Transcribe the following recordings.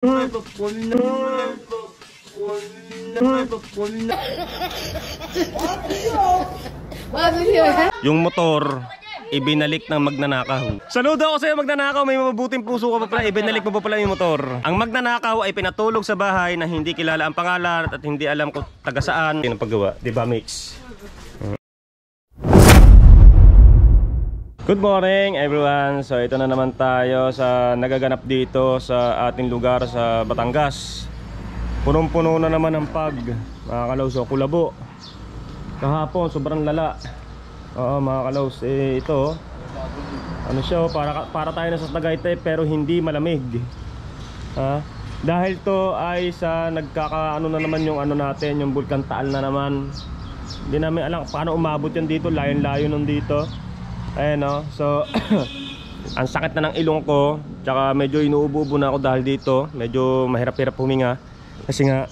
Yung motor ibinalik ng magnanakaw. Saludo ako sa'yo magnanakaw, may mabuting puso ka pa pala, ibinalik mo pa pala yung motor. Ang magnanakaw ay pinatulog sa bahay na hindi kilala ang pangalan at hindi alam kung taga saan. Yan ang paggawa, di ba Mix? Good morning everyone. So ito na naman tayo sa nagaganap dito sa ating lugar sa Batangas. Punong-puno na naman ang pag, mga kalaws, o kulabo. Kahapon sobrang lala. Oo mga kalaws, ito ano siya, para tayo nasa Tagaytay pero hindi malamig. Dahil to ay sa nagkakaano na naman yung ano natin, yung Bulkan Taal na naman. Hindi namin alam paano umabot yan dito, layon-layo nun dito. Ayan o, so ang sakit na ng ilong ko, tsaka medyo inuubo-ubo na ako dahil dito. Medyo mahirap-hirap huminga. Kasi nga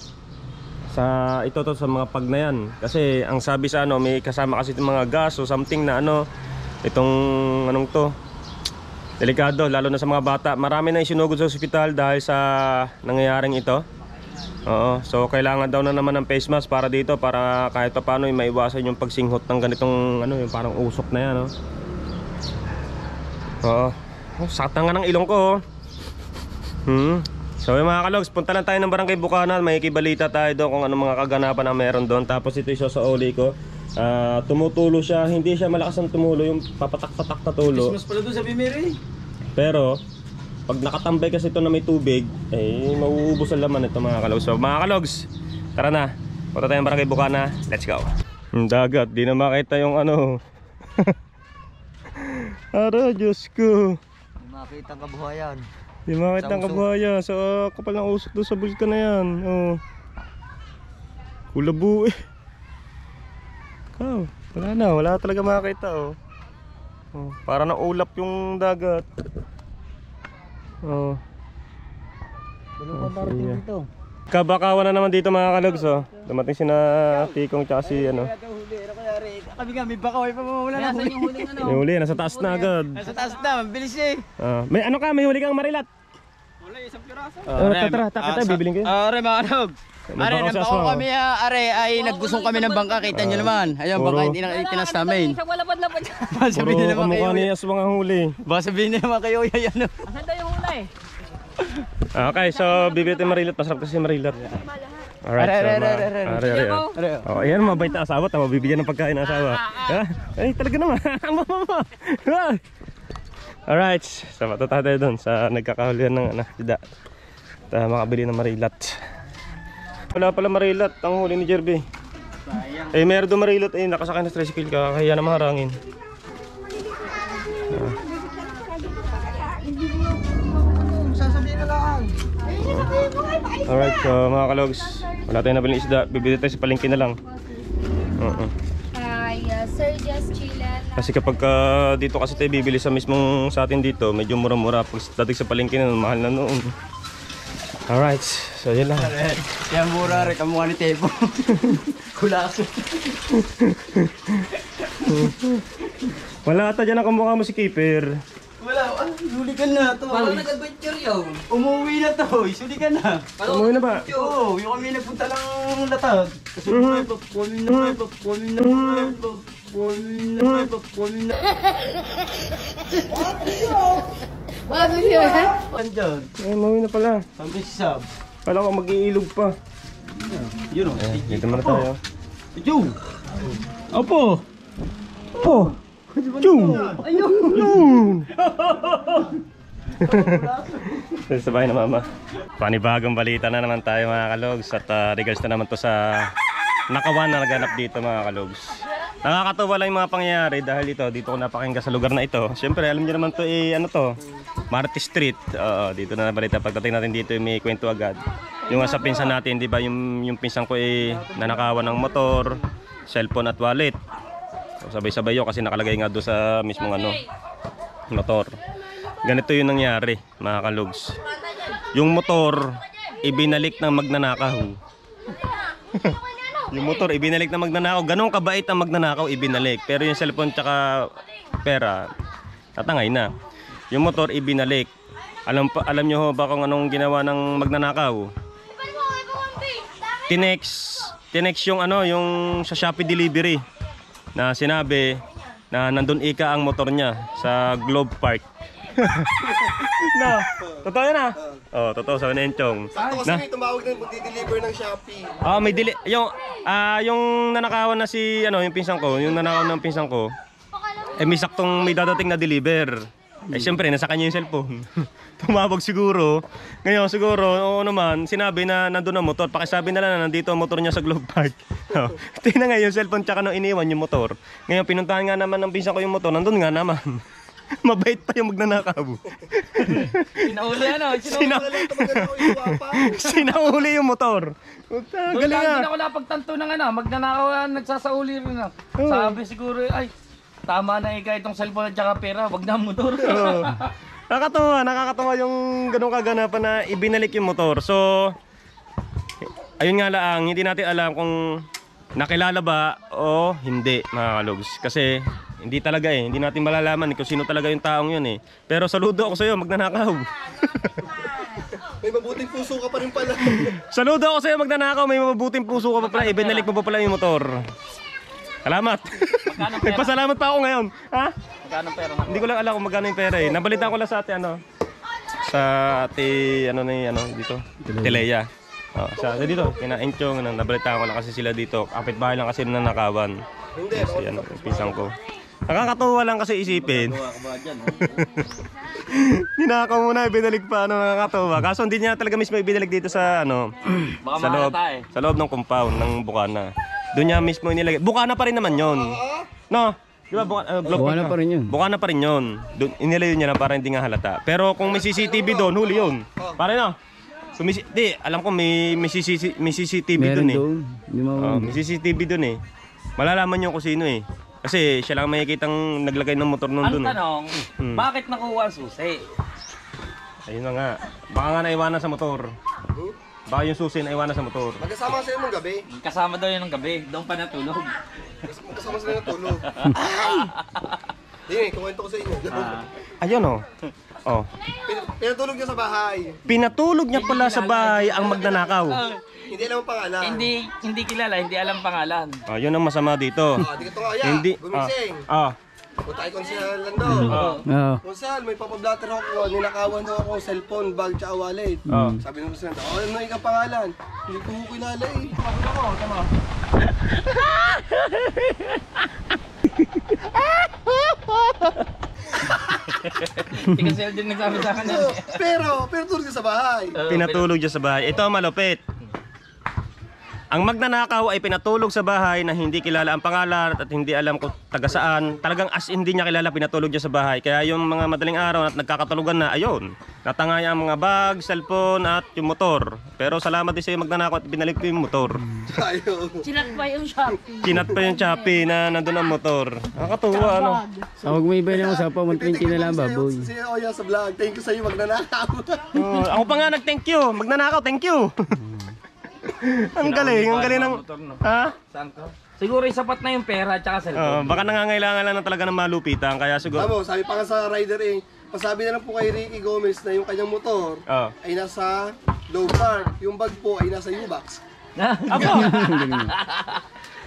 sa ito to sa mga pag na yan. Kasi ang sabi sa ano, may kasama kasi itong mga gas o something na ano, itong anong to, delikado lalo na sa mga bata. Marami na isinugod sa ospital dahil sa nangyayaring ito. Oo, so kailangan daw na naman ng face mask para dito, para kahit pa paano maiwasan yung pagsinghot ng ganitong ano, yung parang usok na yan, no? Oo, sakit na nga ng ilong ko. So yung mga kalogs, punta lang tayo ng Barangay Bukanan. May kibalita tayo doon kung anong mga kaganapan na meron doon. Tapos ito isa sa oli ko, tumutulo siya. Hindi siya malakas ang tumulo, yung papatak-patak na tulo. Christmas pala doon sa Bimiri. Pero pag nakatambay kasi ito na may tubig, eh mauubos ang laman ito mga kalogs. So mga kalogs, tara na, punta tayo ng Barangay Bukanan. Let's go. Yung dagat, di na makita yung ano. Ara, Diyos ko. Di makita ang kabuhayan. Di makita ang kabuhaya sa kapal ng usok doon sa bulkan na yan. Oh. Kulabo eh. Wala talaga makita oh. Oh, para na ulap yung dagat. Oh. Dalawang parating dito. Kabakawan na naman dito mga kalogs oh. Dumating si na Tikong tsaka si ano. Kami nga, may bakaway pa mawala na. Nasaan yung huling ano? May huli, nasa taas na agad. Nasa taas na, mabilis eh. May ano ka, may huli kang marilat. Wala, isang piraso. Tara, bibiling ko. Are mga kanog. Are, nabako kami are ay naggusong kami ng bangka, kita nyo naman. Ayun, bangka hindi na itinas namin. Baka sabihin nila naman kayo. Kamukha niya sa mga huli. Baka sabihin nila naman kayo, yan. Asan tayo yung huli? Okay, so bibili tayo marilat. Masarap kasi marilat. Alright, oh, ayan, mabait na asawa. Tama, bibigyan ng pagkain ng asawa. Ay, talaga naman. Alright, so matuta tayo doon sa nagkakahulihan ng isda. Makabili ng marilat. Wala pala marilat, ang huli ni Jerby. Eh, meron doon marilat, nakasakay na tricycle ka, kaya na maharangin. Sasabihin na lang. Alright, so mga kalogs, wala tayong nabiling isda, bibili tayo sa palengke na lang. Sir, just chillan. Kasi kapag dito kasi tayo bibili sa mismong sa atin dito, medyo mura-mura. Pag dating sa palengke na, mahal na noon. Alright, so yan lang. Yan mura rin, kamukha ni Tebo. Kulaso. Wala ata dyan ang kamukha mo si Keeper. Wala, huli ka na to. Paano nag-adventure yun? Umuwi na to, huli ka na. Umuwi na ba? Oo, yung kami nagpunta ng latag. Kasi Andyan. Umuwi na pala. Sabi si Sab. Kala ko mag-iilog pa. Yun o. Dito muna tayo. Jung! Opo! Opo! Jung! Jung! Sa bahay na mama. Panibagong balita na naman tayo mga kalogs. At regards na naman to sa nakawan na naganap dito mga kalogs. Nakakatawa lang yung mga pangyayari dahil dito ko napakinggan sa lugar na ito. Siyempre alam niyo naman to ano to, Martes Street. Dito na balita. Pagdating natin dito may kwento agad. Yung sa pinsan natin, di ba, yung pinsan ko nanakawan ng motor, cellphone at wallet. So, sabay-sabay yun kasi nakalagay nga doon sa mismong motor. Ganito yung nangyari mga kalogs. Yung motor ibinalik ng magnanakaw. Yung motor ibinalik ng magnanakaw. Ganong kabait ang magnanakaw, ibinalik. Pero yung cellphone tsaka pera tatangay na. Yung motor ibinalik. Alam nyo ho ba kung anong ginawa ng magnanakaw? Tinex yung ano, yung sa Shopee delivery na sinabi na nandun ika ang motor niya sa Globe Park. No, totoo yun ah. Oh, totoo sa Nenchong. Sakto kasi may tumawag na mag-deliver ng Shopee. May yung nanakawan na si ano, yung pinsan ko, yung nanakaw ng pinsan ko. May saktong may dadating na deliver. Siyempre nasa kanya yung cellphone. Tumawag siguro. Ngayon siguro, oo naman, sinabi na nandun ang motor. Pakisabi na lang na nandito ang motor niya sa Globe Park. Tingnan nga yung cellphone tsaka nung iniwan yung motor. Ngayon pinuntahan nga naman ng pinsan ko yung motor, nandun nga naman. Mabait pa yung magnanakaw. Sinauli ano? Sinauli yung motor. Galing nga. Hindi na ako napagtanto ng ano, magnanakaw nagsasauli rin na. Sabi siguro, ay, tama na itong cellphone at saka pera, wag na ang motor. Nakakatawa yung ganung kaganapan na ibinalik yung motor. So, ayun nga lang, hindi natin alam kung nakilala ba o hindi, mga kalogs. Kasi, hindi talaga hindi natin malalaman kung sino talaga yung taong yun eh. Pero saludo ako sa'yo, magnanakaw. May mabuting puso ka pa rin pala. Saludo ako sa'yo, magnanakaw, may mabuting puso ka pa pala. Ibinalik mo pa pala yung motor. Salamat. Nagpasalamat pa ako ngayon. Ha? Magkano pera na? Hindi ko lang alam kung magkano yung pera eh. Nabalitaan ko lang sa ate sa ate dito. Teleya. Sa dito, kina Enchong, nabalitaan ko lang kasi sila dito. Kapitbahay lang kasi nanakawan. Kasi pisang ko. Nakakatuwa lang kasi isipin. Ninakaw muna, ibinalik pa, nakakatuwa. Kaso hindi niya talaga mismo ibinalik dito sa sa loob ng compound ng Bukana. Doon niya mismo inilagay. Bukana pa rin naman yon. No? Di ba Bukana pa rin yun. Bukana pa rin yun. Doon inilayo niya na para hindi nga halata. Pero kung may CCTV doon, huli yun. Pare no? Alam ko may CCTV doon eh. May CCTV doon eh. Malalaman niyo kung sino eh. Kasi siya lang makikitang naglagay ng motor noon doon. Ang tanong, bakit nakuha ang susi? Ayun na nga. Baka nga naiwanan sa motor. Baka yung susi naiwanan sa motor. Magkasama sila ng gabi. Kasama daw yun ng gabi, doon pa natulog. Magkasama sila ng tulog. Hindi, kukwento ko sa inyo. Ayun oh. Oh. Pinatulog niya sa bahay. Pinatulog niya pala sa bahay ang magnanakaw. Hindi alam ang pangalan. Hindi kilala, hindi alam pangalan. Yun ang masama dito. Dito nga ya, gumising. Punta kay Konsel Lando. Konsel, may papablatter ako. Ninakawan daw ako cellphone, bag, tsaka wallet. Sabi ng Konsel, ano ikaw pangalan? Hindi ko mo kilala eh. Sabi ako, tama. Kasi din nagsabi sa akin. Pero tulog niya sa bahay. Pinatulog niya sa bahay. Ito ang malupit. Ang magnanakaw ay pinatulog sa bahay na hindi kilala ang pangalan at hindi alam kung taga saan. Talagang as hindi niya kilala, pinatulog niya sa bahay. Kaya yung mga madaling araw at nagkakatulugan na, ayun, natangay ang mga bag, cellphone at yung motor. Pero salamat din sa'yo magnanakaw at binalik ko yung motor. Sinat pa yung Shopee. Kinat pa yung Shopee na nandun ang motor. Nakakatuwa ano. Huwag mo iba na mo sa pa, 120 na lang baboy. Si Oya sa vlog, thank you sa'yo magnanakaw. Ako pa nga nag-thank you, magnanakaw, thank you. Ang galing ng... Ha? Saan ko? Siguro sapat na yung pera at saka cellphone. Baka nangangailangan lang na talaga ng malupitan, kaya siguro... Tama, sabi pa nga sa rider eh, pasabi na lang po kay Ricky Gomez na yung kanyang motor ay nasa Globe Park, yung bag po ay nasa U-Box. Ako?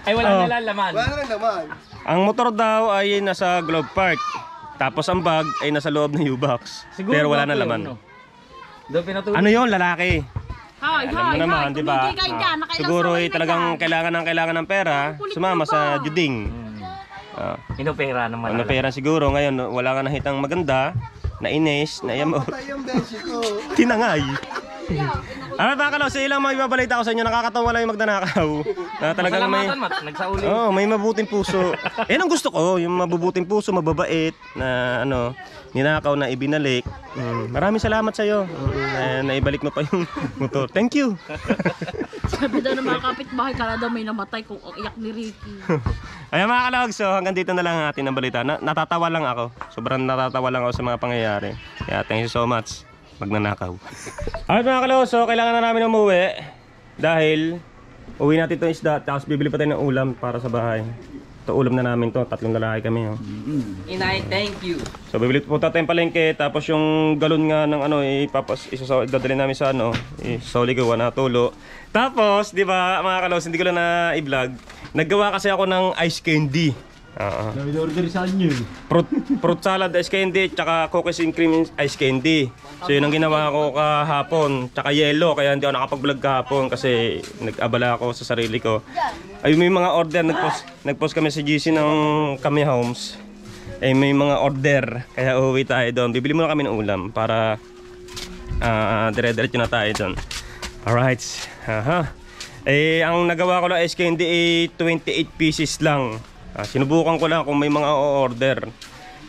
Ay wala nalalaman. Wala na naman. Ang motor daw ay nasa Globe Park, tapos ang bag ay nasa loob ng U-Box. Pero wala na laman. Ano yun, lalaki? Alam mo naman, di ba? Siguro ay talagang kailangan ng pera, sumama sa juding. Inopera naman. Inopera siguro, ngayon wala ka nakitang maganda, nainis, naiyamot. Patay ang beshi ko. Tinangay. Ano ba kalaw, sa ilang mga ibabalita ko sa inyo, nakakatawa lang yung magnanakaw. Na talagang may... Nagsauli. May mabuting puso. Yan ang gusto ko, yung mabubuting puso, mababait, na ninakaw na ibinalik. Maraming salamat sa iyo. Naibalik mo pa yung motor. Thank you. Sabi daw ng mga kapitbahay, kala daw may namatay kung iyak ni Ricky. Ayan mga kalawag, so hanggang dito na lang ang ating balita. Natatawa lang ako. Sobrang natatawa lang ako sa mga pangyayari. Kaya thank you so much. Magnanakaw. Alright mga kalawag, so kailangan na namin umuwi. Dahil uwi natin itong isda, tapos bibili pa tayo ng ulam para sa bahay. ito ulam na namin to. 3 lalaki kami. Oh. Inay, thank you. So bibili po tayong palengke. Tapos yung galon nga ng ano, dadalhin namin sa ano, isoli ko, natulo. Tapos, di ba mga kalaws, hindi ko lang na i-vlog. Naggawa kasi ako ng ice candy. Order sa inyo. Fruit salad ice candy, tsaka cookies and cream ice candy. So yun ang ginawa ko kahapon. Tsaka yelo, kaya hindi ako nakapag-vlog kahapon kasi nag-abala ako sa sarili ko. Ay may mga order, nag-post kami sa GC ng Kami Homes. Ay may mga order, kaya uuwi tayo doon. Bibili muna kami ng ulam para dire-diretso na tayo doon. Alright. Eh ang nagawa ko lang ice candy ay 28 pieces lang. Sinubukan ko lang kung may mga o-order.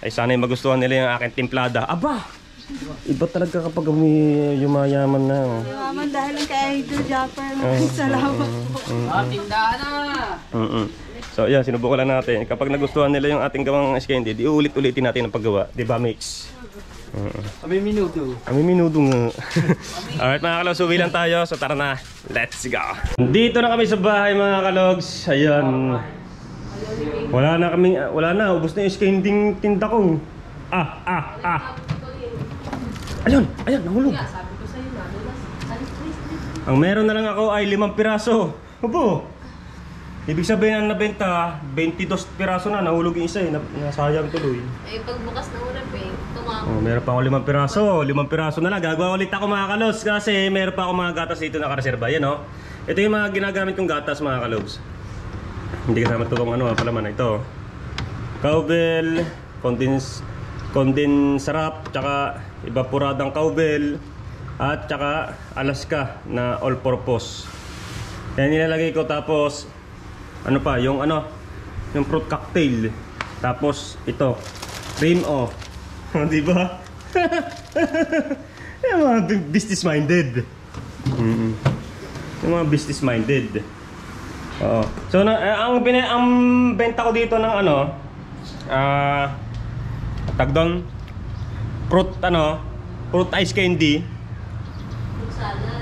Ay sana'y magustuhan nila yung aking timplada. Aba! Iba talaga kapag may yumayaman na. Yumaman dahil kay Idol Japper. Salamat po. Tindahan na! So yeah, sinubukan lang natin. Kapag nagustuhan nila yung ating gawang ice candy, di ulit-ulitin natin ang paggawa. Diba, Mix? Kami minuto. Kami minuto nga. Alright mga kalogs, uwi lang tayo. So tara na, let's go. Dito na kami sa bahay mga kalogs. Ayan. Wala na, ubos na yung skanding tinda ko. Ayun, nahulog. Ang meron na lang ako ay 5 piraso. Opo. Ibig sabihin na nabenta, 22 piraso na, nahulog yung isa eh, nasayang tuloy. Eh, pagbukas na urap eh, tumama. Oh, meron pa ako 5 piraso, 5 piraso na lang. Gagawa ulit ako mga kalogs kasi meron pa ako mga gatas dito nakareserba. Yan oh. Ito yung mga ginagamit kong gatas mga kalogs. Hindi kasama itong ano palaman. Ito cowbell, condensarap, tsaka evaporadang cowbell, at tsaka Alaska na all purpose. Yan nilalagay ko. Tapos ano pa, yung ano, yung fruit cocktail. Tapos ito cream o. Di ba? Yung mga business minded. Yung mga business minded. Oo. So ang benta ko dito ng ano, tagdon fruit ice candy.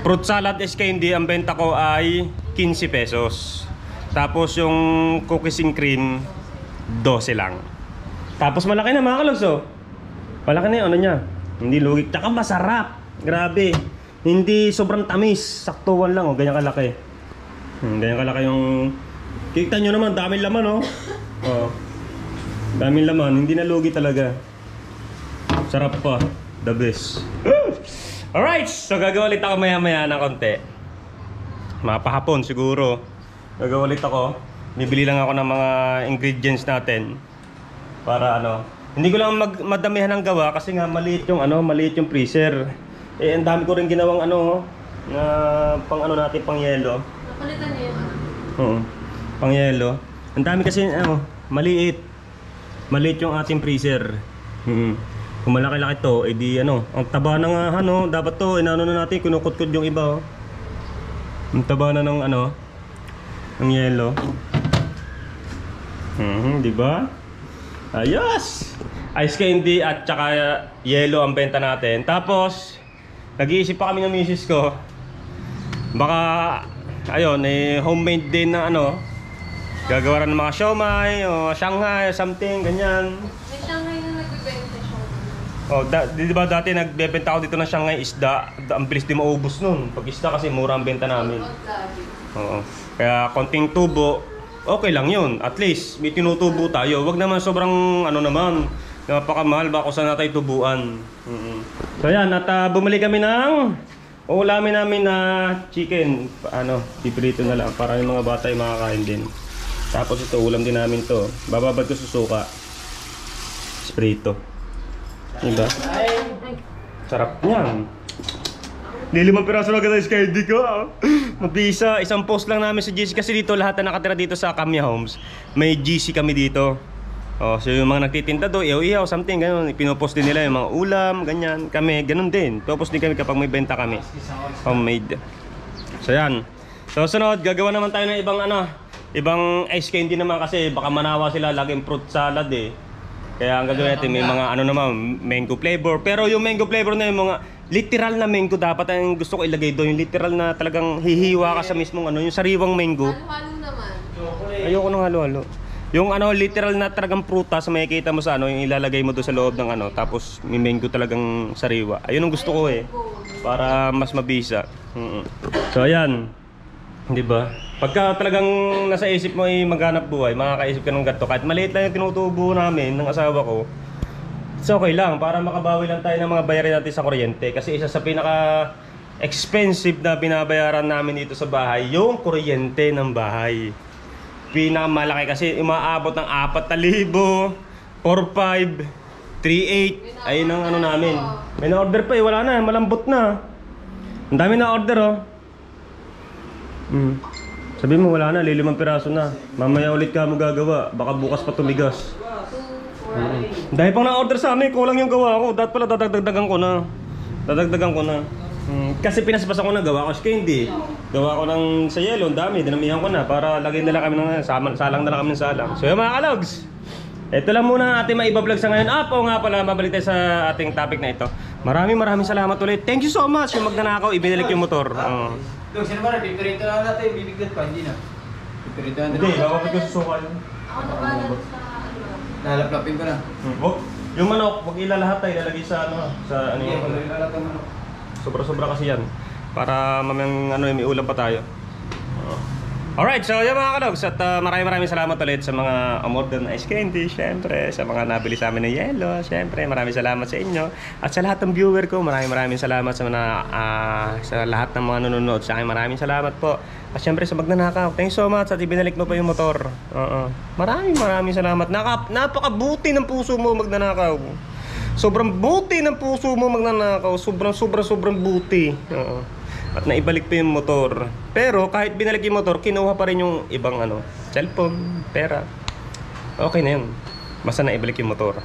Fruit salad ice candy, ang benta ko ay 15 pesos. Tapos yung cookies and cream 12 lang. Tapos malaki na mga kalogs oh. Malaki na yung ano niya. Hindi lugik, tsaka masarap. Grabe. Hindi sobrang tamis, saktuhan lang oh, ganyan kalaki. Ganyan kalaki yung... Kita nyo naman, daming laman oh. Oh. Daming laman, hindi na lugi talaga. Sarap pa, the best. Alright, so gagawa ulit ako maya-maya ng konti. Mapahapon siguro. Gagawa ulit ako. Bibili lang ako ng mga ingredients natin. Para ano, hindi ko lang madamihan ng gawa kasi nga maliit yung freezer. Eh ang dami ko rin ginawang ano, na pang ano natin, pang yelo. Napalitan niyo yun? Oo, pang yelo. Ang dami kasi maliit. Maliit yung ating freezer. Kung malaki-laki to, edi ano, ang taba na nga ano, dapat to, inano na natin, kinukot-kut yung iba oh. Ang taba na ng ano, ng yelo. Di ba? Ayos! Ice candy at saka yelo ang benta natin. Tapos nag-iisip pa kami ng misis ko. Baka ayun, homemade din na ano. Gagawa rin ng mga siomai o Shanghai, something ganyan. May Shanghai na nagbibenta siya. Oh, di ba dati nagbebenta ako dito ng Shanghai isda. Ang bilis din maubos nun. Pag isda kasi mura ang benta namin. Oo. Kaya konting tubo, okay lang yun. At least may tinutubo tayo. Wag naman sobrang ano naman, napakamahal ba kung saan natin tubuan. So yan, at bumili kami ng ulamin namin na chicken. Piprito na lang para yung mga bata ay makakain din. Tapos ito, ulam din namin to. Bababad ko sa suka. Sprito. Diba? Sarap yan. Hindi 5 piraso lang kita sa candy ko. Mabisa, isang post lang namin sa GC. Kasi dito lahat na nakatira dito sa Kami Homes, may GC kami dito. Oh, so yung mga nagtitinda do, ihaw-ihaw, something, gano'n. Pinopost din nila yung mga ulam, ganyan. Kami, ganun din. Popost din kami kapag may benta kami. Homemade. So yan. So sunod, gagawa naman tayo ng ibang ice candy naman kasi baka manawa sila laging fruit salad eh. Kaya ang gagawin natin, may mga naman, mango flavor. Pero yung mango flavor na yung mga literal na mango dapat ang gusto ko ilagay doon. Yung literal na talagang hihiwa ka sa mismong yung sariwang mango. Halo-halo naman. Ayoko ng halo-halo. Yung ano, literal na talagang prutas, makikita mo sa ano, yung ilalagay mo doon sa loob ng ano, tapos may mango talagang sariwa. Ayun ang gusto ko eh, para mas mabisa. So ayan, di ba? Pagka talagang nasa isip mo ay maghanap buhay, makakaisip ka ng ganito. Kahit maliit lang yung tinutubo namin ng asawa ko, it's okay lang, para makabawi lang tayo ng mga bayarin natin sa kuryente. Kasi isa sa pinaka expensive na binabayaran namin dito sa bahay, yung kuryente ng bahay. Pinakamalaki kasi umaabot ng 4,000, 4,500, 3,800. Ayun ang ano namin. May na-order pa eh, wala na, malambot na. Ang dami na-order oh. Sabi mo wala na, 5 piraso na. Mamaya ulit ka mo gagawa, baka bukas pa tumigas. Dahil pang na-order sa amin, kulang yung gawa ko. Dapat pala dadagdagan ko na. Kasi pinaspasan ko na gawa ko candy. Gawa ko ng sa yelo, ang dami, dinamihan ko na para lagay na lang kami ng salang na lang kami ng salang. So yung mga kalogs, ito lang muna ang ating maibablog sa ngayon. Oo nga pala, mabalik tayo sa ating topic na ito. Maraming salamat ulit. Thank you so much. Yung magnanakaw, ibinalik yung motor. Dong, sino ba rin? Pipirito lang natin, bibigyan pa, hindi na. Pipirito lang Hindi, bakit ko susuka yun? Ako na ba sa ano? Nalaplapin ko na. Yung manok, wag ilalahat tayo, ilalagay sa ano, sa ano yung Ilalat ang manok. sobra-sobra kasi yan. Para mamayang ano, may ulam pa tayo. Alright, so yung mga kalogs, at maraming salamat ulit sa mga umorder na ice candy, syempre, sa mga nabili sa amin ng yelo, syempre, maraming salamat sa inyo. At sa lahat ng viewer ko, maraming salamat sa mga, sa lahat ng mga nanonood sa akin, maraming salamat po. At syempre sa magnanakaw, thanks so much at ibinalik mo pa yung motor. Maraming salamat. Napakabuti ng puso mo magnanakaw. Sobrang buti ng puso mo magnanakaw, sobrang buti. At naibalik pa yung motor. Pero kahit binalik yung motor, kinuha pa rin yung ibang ano, cellphone, pera. Okay na yun. Basta naibalik yung motor.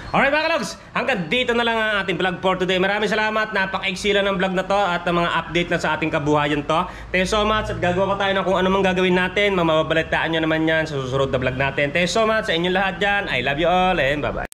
Alright mga kalogs, hanggang dito na lang ang ating vlog for today. Maraming salamat, napaka-eksila ng vlog na to at mga update na sa ating kabuhayan to. Thank you so much at gagawa pa tayo ng kung ano mang gagawin natin. Mamababalitaan nyo naman yan sa susunod na vlog natin. Thank you so much sa inyong lahat dyan. I love you all and bye bye.